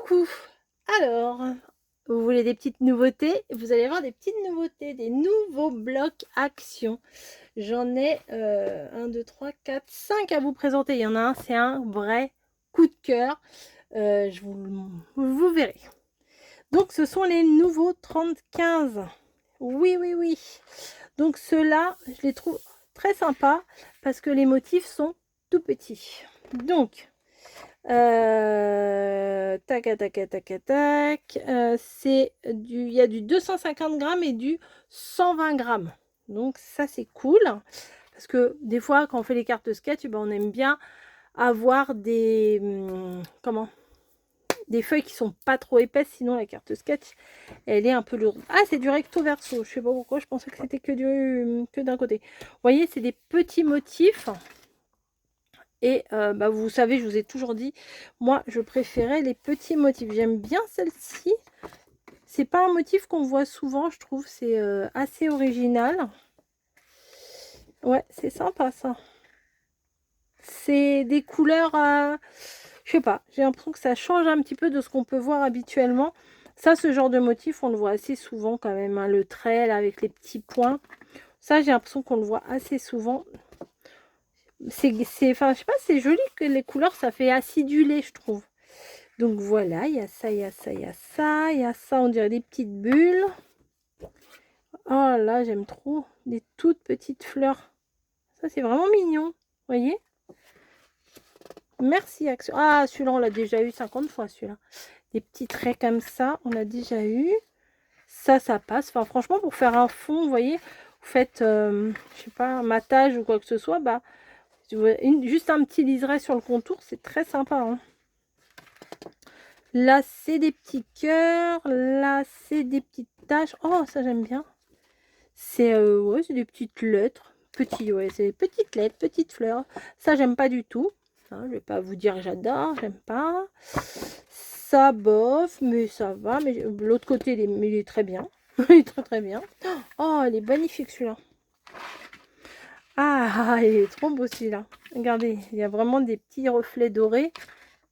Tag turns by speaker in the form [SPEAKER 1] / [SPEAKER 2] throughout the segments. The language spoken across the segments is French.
[SPEAKER 1] Coucou! Alors, vous voulez des petites nouveautés? Vous allez avoir des petites nouveautés, des nouveaux blocs actions. J'en ai 1, 2, 3, 4, 5 à vous présenter. Il y en a un, c'est un vrai coup de cœur. Vous verrez. Donc, ce sont les nouveaux 30-15. Oui, oui, oui. Donc, ceux-là, je les trouve très sympas parce que les motifs sont tout petits. Donc, tac, tac, tac, tac. Il y a du 250 grammes et du 120 grammes. Donc ça c'est cool. Parce que des fois quand on fait les cartes sketch, ben, on aime bien avoir des feuilles qui sont pas trop épaisses, sinon la carte sketch elle est un peu lourde. Ah, c'est du recto verso. Je sais pas pourquoi, je pensais que c'était que d'un côté. Vous voyez, c'est des petits motifs. Et bah, vous savez, je vous ai toujours dit, moi, je préférais les petits motifs. J'aime bien celle-ci. C'est pas un motif qu'on voit souvent, je trouve. C'est assez original. Ouais, c'est sympa, ça. C'est des couleurs, je sais pas, j'ai l'impression que ça change un petit peu de ce qu'on peut voir habituellement. Ça, ce genre de motif, on le voit assez souvent quand même, hein, le trait, là, avec les petits points. Ça, j'ai l'impression qu'on le voit assez souvent. Enfin, je sais pas, c'est joli que les couleurs, ça fait acidulé, je trouve. Donc voilà, il y a ça, il y a ça, il y a ça, il y a ça, on dirait des petites bulles. Oh là, j'aime trop, des toutes petites fleurs. Ça, c'est vraiment mignon, vous voyez. Merci, Action. Ah, celui-là, on l'a déjà eu 50 fois, celui-là. Des petits traits comme ça, on l'a déjà eu. Ça passe. Enfin, franchement, pour faire un fond, vous voyez, vous faites, je sais pas, un matage ou quoi que ce soit, bah, juste un petit liseré sur le contour, c'est très sympa, hein. Là, c'est des petits cœurs. Là, c'est des petites taches. Oh, ça, j'aime bien. C'est ouais, c'est des petites lettres. Ouais, c'est des petites lettres, petites fleurs. Ça, j'aime pas du tout. Hein, je vais pas vous dire j'adore, j'aime pas. Ça, bof, mais ça va. Mais l'autre côté, il est très bien. Il est très très bien. Oh, il est magnifique celui-là. Ah, il est trop beau celui-là. Regardez, il y a vraiment des petits reflets dorés.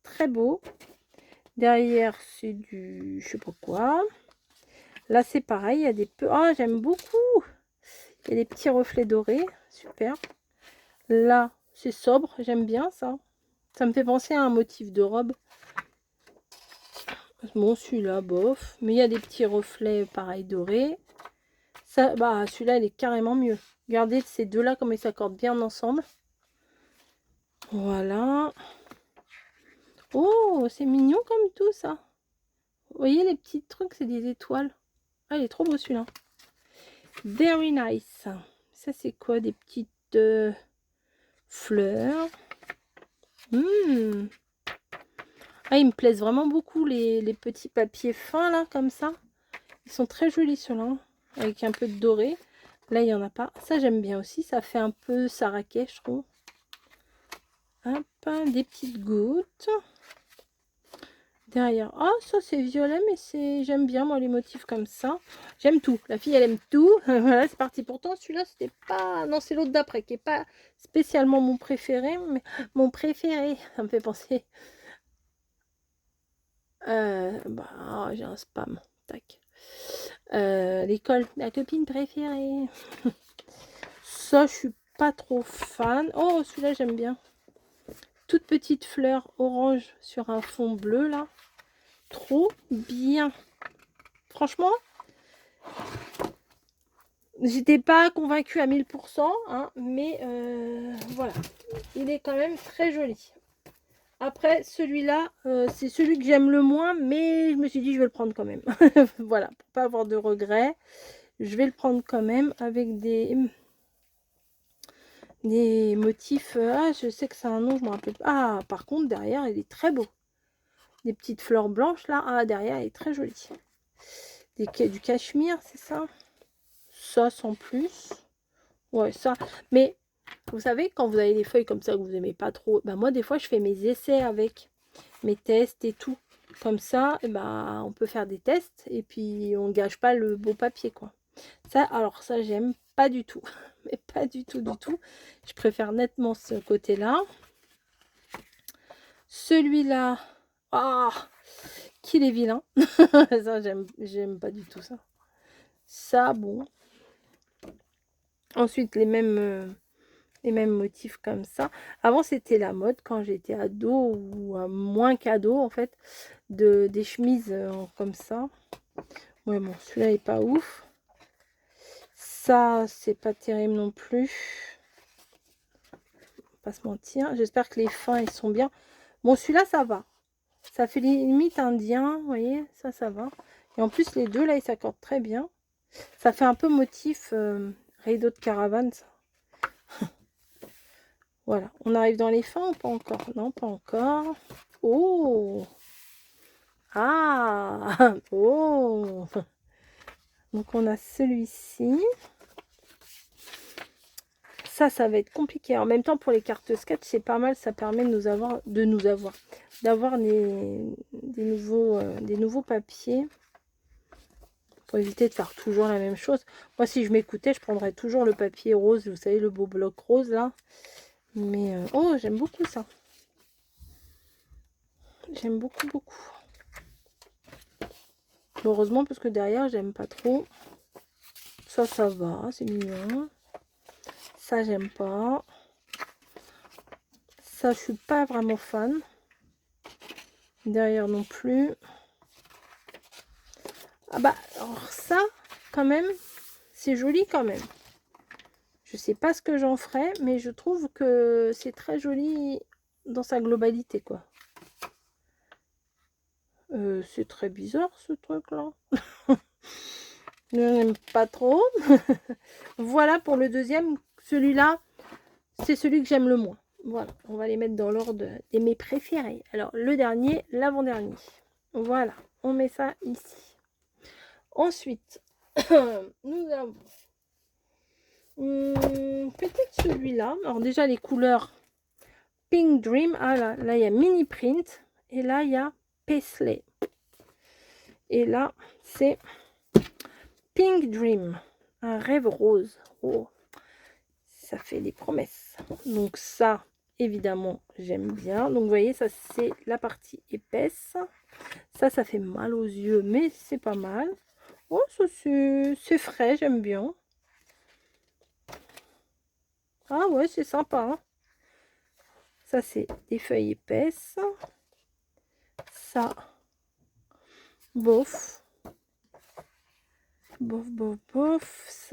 [SPEAKER 1] Très beau. Derrière, c'est du... je sais pas quoi. Là, c'est pareil. Il y a des... Oh, j'aime beaucoup. Il y a des petits reflets dorés. Super. Là, c'est sobre. J'aime bien ça. Ça me fait penser à un motif de robe. Bon, celui-là, bof. Mais il y a des petits reflets pareil dorés. Ça, bah, celui-là, il est carrément mieux. Regardez ces deux-là, comme ils s'accordent bien ensemble. Voilà. Oh, c'est mignon comme tout ça. Vous voyez les petits trucs, c'est des étoiles. Ah, il est trop beau celui-là. Very nice. Ça, c'est quoi? Des petites fleurs. Ah, ils me plaisent vraiment beaucoup les petits papiers fins là, comme ça. Ils sont très jolis ceux-là, avec un peu de doré. Là, il n'y en a pas. Ça, j'aime bien aussi. Ça fait un peu saraquet, je trouve. Hop, des petites gouttes. Derrière, oh, ça c'est violet, mais j'aime bien moi les motifs comme ça. J'aime tout. La fille, elle aime tout. Voilà, c'est parti. Pourtant, celui-là, c'était pas... Non, c'est l'autre d'après qui est pas spécialement mon préféré, mais mon préféré. Ça me fait penser... bah, oh, j'ai un spam. Tac. L'école, la copine préférée. Ça, je suis pas trop fan. Oh, celui-là, j'aime bien. Toute petite fleur orange sur un fond bleu, là. Trop bien. Franchement, j'étais pas convaincue à 1000%, hein, mais voilà. Il est quand même très joli. Après, celui-là, c'est celui que j'aime le moins, mais je me suis dit, je vais le prendre quand même. Voilà, pour pas avoir de regrets. Je vais le prendre quand même avec des motifs. Ah, je sais que c'est un nom, je me rappelle pas. Ah, par contre, derrière, il est très beau. Des petites fleurs blanches là. Ah, derrière, il est très joli. Du cachemire, c'est ça? Ça sans plus. Ouais, ça. Mais vous savez, quand vous avez des feuilles comme ça que vous aimez pas trop, bah moi, des fois, je fais mes essais avec mes tests et tout. Comme ça, bah, on peut faire des tests et puis on gâche pas le beau papier, quoi. Ça, alors ça, j'aime pas du tout. Mais pas du tout, du tout. Je préfère nettement ce côté-là. Celui-là, ah, qu'il est vilain. Ça, j'aime pas du tout ça. Ça, bon. Ensuite, les mêmes motifs comme ça. Avant, c'était la mode quand j'étais ado, ou moins qu'ado, en fait, des chemises comme ça. Ouais, bon, celui-là est pas ouf. Ça, c'est pas terrible non plus. Pas se mentir. J'espère que les fins, ils sont bien. Bon, celui-là, ça va. Ça fait limite indien, vous voyez, ça va. Et en plus, les deux, là, ils s'accordent très bien. Ça fait un peu motif rideau de caravane, ça. Voilà. On arrive dans les fins ou pas encore? Non, pas encore. Oh! Ah! Oh! Donc, on a celui-ci. Ça va être compliqué. En même temps, pour les cartes sketch, c'est pas mal. Ça permet d'avoir des nouveaux papiers. Pour éviter de faire toujours la même chose. Moi, si je m'écoutais, je prendrais toujours le papier rose. Vous savez, le beau bloc rose, là. Mais, oh, j'aime beaucoup ça. J'aime beaucoup, beaucoup. Heureusement, parce que derrière, j'aime pas trop. Ça va, c'est mignon. Ça, j'aime pas. Ça, je suis pas vraiment fan. Derrière non plus. Ah bah, alors ça, quand même, c'est joli quand même. Je sais pas ce que j'en ferai, mais je trouve que c'est très joli dans sa globalité, quoi. C'est très bizarre, ce truc-là. Je n'aime pas trop. Voilà pour le deuxième. Celui-là, c'est celui que j'aime le moins. Voilà, on va les mettre dans l'ordre de mes préférés. Alors, le dernier, l'avant-dernier. Voilà, on met ça ici. Ensuite, nous avons peut-être celui-là. Alors déjà, les couleurs Pink Dream. Ah là, il y a Mini Print. Et là, il y a Paisley. Et là, c'est Pink Dream. Un rêve rose. Oh, ça fait des promesses. Donc ça, évidemment, j'aime bien. Donc vous voyez, ça c'est la partie épaisse. Ça fait mal aux yeux, mais c'est pas mal. Oh, ça c'est frais, j'aime bien. Ah ouais, c'est sympa. Hein. Ça c'est des feuilles épaisses. Ça, bof. Bof, bof, bof.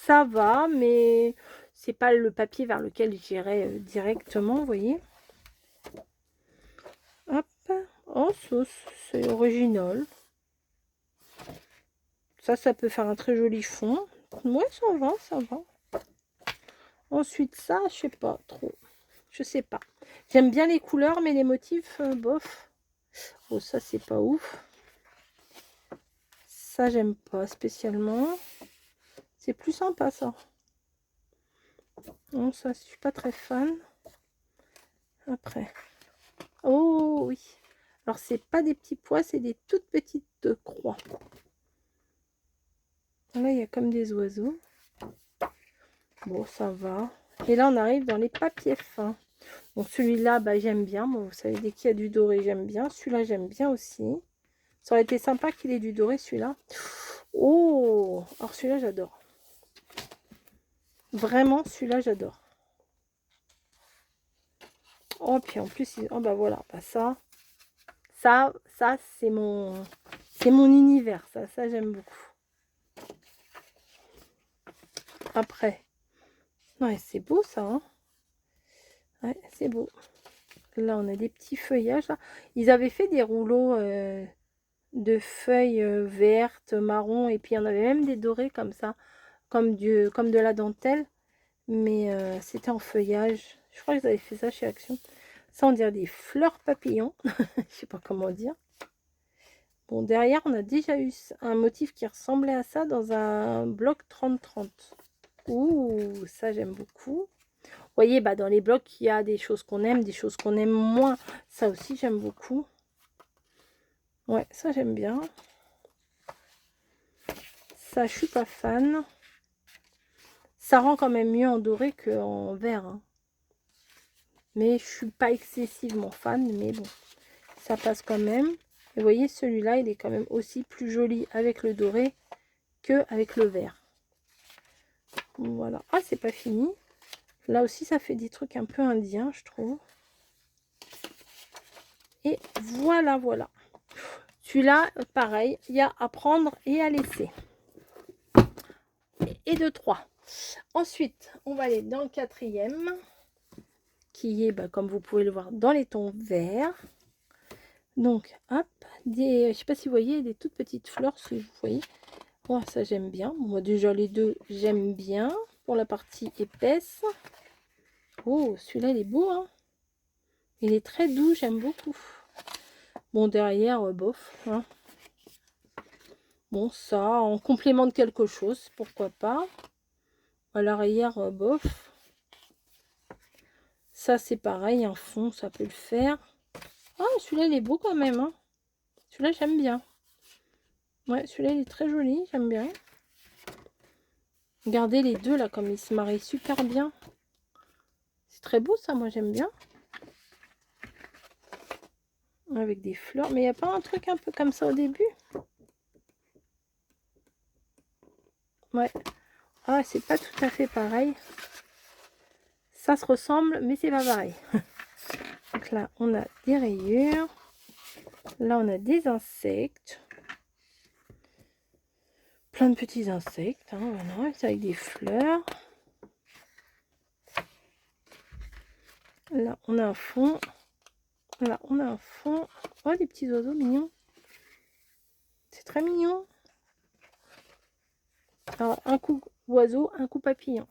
[SPEAKER 1] Ça va, mais c'est pas le papier vers lequel j'irai directement, vous voyez. Hop. Oh, c'est original. Ça peut faire un très joli fond. Ouais, ça va. Ensuite, ça, je sais pas trop. Je sais pas. J'aime bien les couleurs, mais les motifs, bof. Oh, ça, c'est pas ouf. Ça, j'aime pas spécialement. C'est plus sympa, ça. Non, ça, je suis pas très fan. Après. Oh, oui. Alors, c'est pas des petits pois, c'est des toutes petites croix. Là, il y a comme des oiseaux. Bon, ça va. Et là, on arrive dans les papiers fins. Donc, celui-là, bah, j'aime bien. Bon, vous savez, dès qu'il y a du doré, j'aime bien. Celui-là, j'aime bien aussi. Ça aurait été sympa qu'il ait du doré, celui-là. Oh! Alors, celui-là, j'adore. Vraiment, celui-là, j'adore. Oh, puis en plus, oh, bah voilà. Bah, ça c'est mon univers. Ça j'aime beaucoup. Après. Ouais, c'est beau, ça. Hein, ouais, c'est beau. Là, on a des petits feuillages. Là. Ils avaient fait des rouleaux de feuilles vertes, marron, et puis il y en avait même des dorés comme ça, comme de la dentelle, mais c'était en feuillage. Je crois qu'ils avaient fait ça chez Action. Ça, on dirait des fleurs papillons. Je sais pas comment dire. Bon, derrière, on a déjà eu un motif qui ressemblait à ça dans un bloc 30-30. Ouh, ça, j'aime beaucoup. Vous voyez, bah, dans les blocs, il y a des choses qu'on aime, des choses qu'on aime moins. Ça aussi, j'aime beaucoup. Ouais, ça, j'aime bien. Ça, je suis pas fan. Ça rend quand même mieux en doré qu'en vert. Hein. Mais je suis pas excessivement fan, mais bon, ça passe quand même. Et vous voyez, celui-là, il est quand même aussi plus joli avec le doré que avec le vert. Voilà. Ah, c'est pas fini. Là aussi, ça fait des trucs un peu indiens, je trouve. Et voilà, voilà. Celui-là, pareil, il y a à prendre et à laisser. Et de 3. Ensuite, on va aller dans le 4e, qui est, bah, comme vous pouvez le voir, dans les tons verts. Donc, hop, je sais pas si vous voyez, des toutes petites fleurs, si vous voyez. Oh, ça, j'aime bien. Moi, déjà, les deux, j'aime bien. Pour la partie épaisse. Oh, celui-là, il est beau, hein. Il est très doux, j'aime beaucoup. Bon, derrière, bof. Hein. Bon, ça, en complément de quelque chose, pourquoi pas. À l'arrière, bof. Ça, c'est pareil, un fond, ça peut le faire. Ah, celui-là, il est beau quand même. Hein. Celui-là, j'aime bien. Ouais, celui-là, il est très joli, j'aime bien. Regardez les deux, là, comme ils se marient super bien. C'est très beau, ça, moi, j'aime bien. Avec des fleurs. Mais il n'y a pas un truc un peu comme ça au début? Ouais. Ah, c'est pas tout à fait pareil. Ça se ressemble, mais c'est pas pareil. Donc là, on a des rayures. Là, on a des insectes. Plein de petits insectes. Hein, voilà, c'est avec des fleurs. Là, on a un fond. Là, on a un fond. Oh, des petits oiseaux mignons. C'est très mignon. Alors, un coup oiseau, un coup papillon.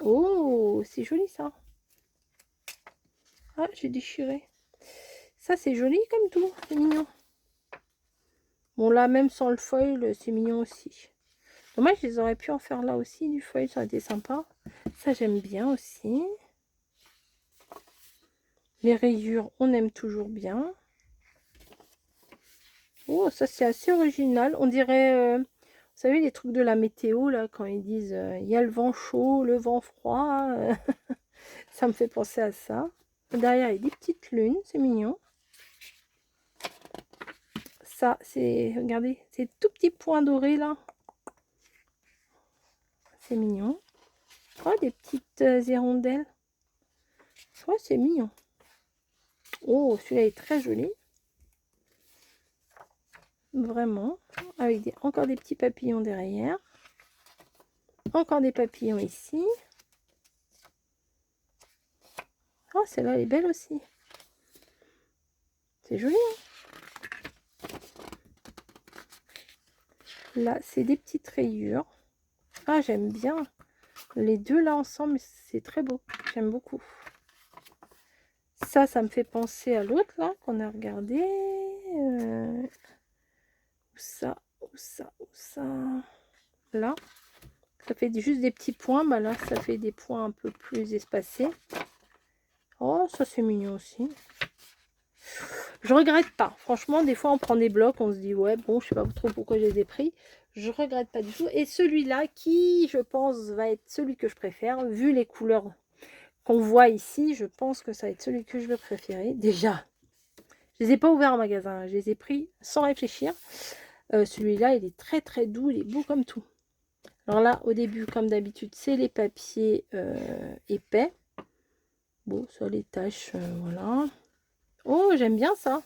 [SPEAKER 1] Oh, c'est joli ça. Ah, j'ai déchiré. Ça, c'est joli comme tout. C'est mignon. Bon, là, même sans le foil, c'est mignon aussi. Dommage, je les aurais pu en faire là aussi, du foil, ça aurait été sympa. Ça, j'aime bien aussi. Les rayures, on aime toujours bien. Oh, ça, c'est assez original. On dirait, vous savez, les trucs de la météo, là, quand ils disent il y a le vent chaud, le vent froid. Ça me fait penser à ça. Derrière, il y a des petites lunes, c'est mignon. Ça, c'est, regardez, ces tout petits points dorés, là. C'est mignon. Oh, des petites hirondelles. Ouais, c'est mignon. Oh, celui-là est très joli. Vraiment. Avec encore des petits papillons derrière. Encore des papillons ici. Oh, celle-là, elle est belle aussi. C'est joli, hein. Là, c'est des petites rayures. Ah, j'aime bien. Les deux, là, ensemble, c'est très beau. J'aime beaucoup. Ça me fait penser à l'autre, là, qu'on a regardé. Où ça, où ça, où ça. Là. Ça fait juste des petits points. Bah là, ça fait des points un peu plus espacés. Oh, ça, c'est mignon aussi. Je regrette pas. Franchement, des fois, on prend des blocs, on se dit, ouais, bon, je sais pas trop pourquoi je les ai pris. Je regrette pas du tout. Et celui-là, qui, je pense, va être celui que je préfère, vu les couleurs qu'on voit ici, je pense que ça va être celui que je vais préférer. Déjà, je les ai pas ouverts en magasin, je les ai pris sans réfléchir. Celui-là, il est très très doux, il est beau comme tout. Alors là, au début, comme d'habitude, c'est les papiers épais. Bon, ça, les taches, voilà. Oh, j'aime bien ça.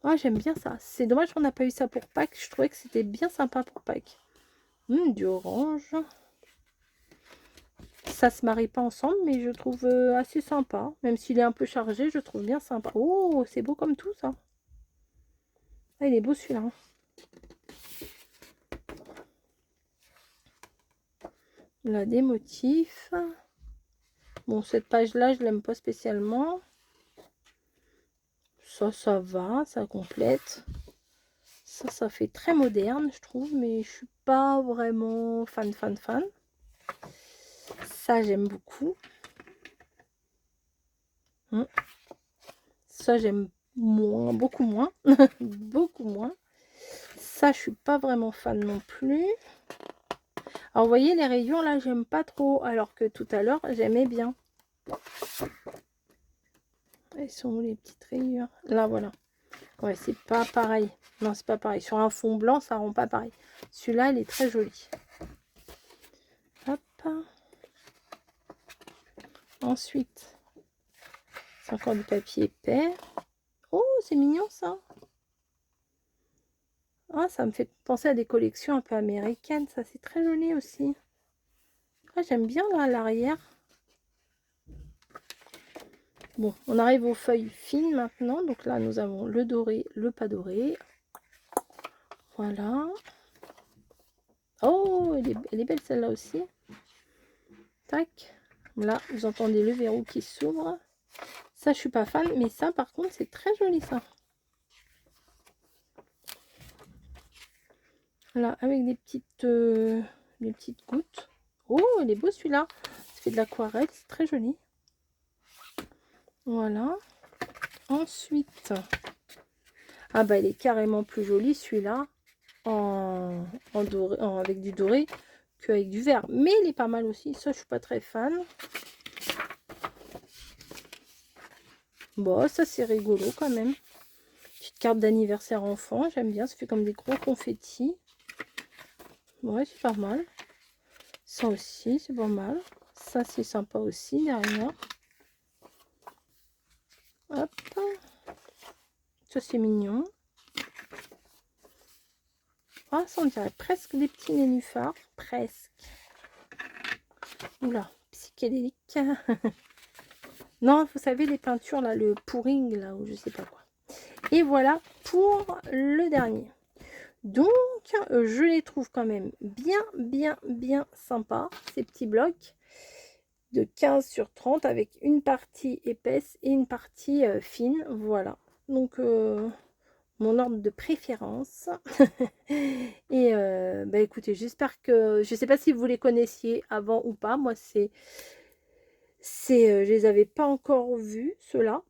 [SPEAKER 1] Ah, j'aime bien ça. C'est dommage qu'on n'a pas eu ça pour Pâques. Je trouvais que c'était bien sympa pour Pâques. Du orange. Ça se marie pas ensemble, mais je trouve assez sympa. Même s'il est un peu chargé, je trouve bien sympa. Oh, c'est beau comme tout, ça. Ah, il est beau, celui-là. Là, des motifs. Bon, cette page-là, je l'aime pas spécialement. Ça va, ça complète. Ça fait très moderne, je trouve, mais je suis pas vraiment fan. Ça, j'aime beaucoup. Ça, j'aime moins, beaucoup moins. Beaucoup moins. Ça, je suis pas vraiment fan non plus. Alors, vous voyez, les rayures, là, j'aime pas trop. Alors que tout à l'heure, j'aimais bien. Elles sont où les petites rayures? Là, voilà. Ouais, c'est pas pareil. Non, c'est pas pareil. Sur un fond blanc, ça rend pas pareil. Celui-là, il est très joli. Hop. Ensuite, c'est encore du papier épais. Oh, c'est mignon ça. Ah, ça me fait penser à des collections un peu américaines. Ça, c'est très joli aussi. Ah, j'aime bien là à l'arrière. Bon, on arrive aux feuilles fines maintenant. Donc là, nous avons le doré, le pas doré. Voilà. Oh, elle est belle celle-là aussi. Tac. Là, vous entendez le verrou qui s'ouvre. Ça, je suis pas fan. Mais ça, par contre, c'est très joli ça. Là, avec des petites gouttes. Oh, il est beau celui-là. Ça fait de l'aquarelle. C'est très joli. Voilà. Ensuite, ah bah il est carrément plus joli celui-là en doré, avec du doré qu'avec du vert. Mais il est pas mal aussi. Ça, je suis pas très fan. Bon, ça c'est rigolo quand même. Petite carte d'anniversaire enfant. J'aime bien. Ça fait comme des gros confettis. Ouais, c'est pas mal. Ça aussi, c'est pas mal. Ça, c'est sympa aussi derrière. Hop. Ça, c'est mignon. Ah, ça, on dirait presque des petits nénuphars. Presque. Oula, psychédélique. Non, vous savez, les peintures, là, le pouring, là, ou je sais pas quoi. Et voilà pour le dernier. Donc, je les trouve quand même bien sympas, ces petits blocs de 15 sur 30 avec une partie épaisse et une partie fine. Voilà. Donc, mon ordre de préférence. Et bah écoutez, j'espère que... Je sais pas si vous les connaissiez avant ou pas. Moi, je les avais pas encore vus, ceux-là.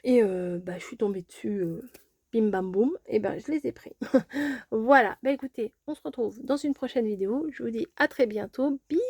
[SPEAKER 1] Et bah, je suis tombée dessus, bim bam boum, et ben je les ai pris. Voilà, bah écoutez, on se retrouve dans une prochaine vidéo. Je vous dis à très bientôt. Bisous.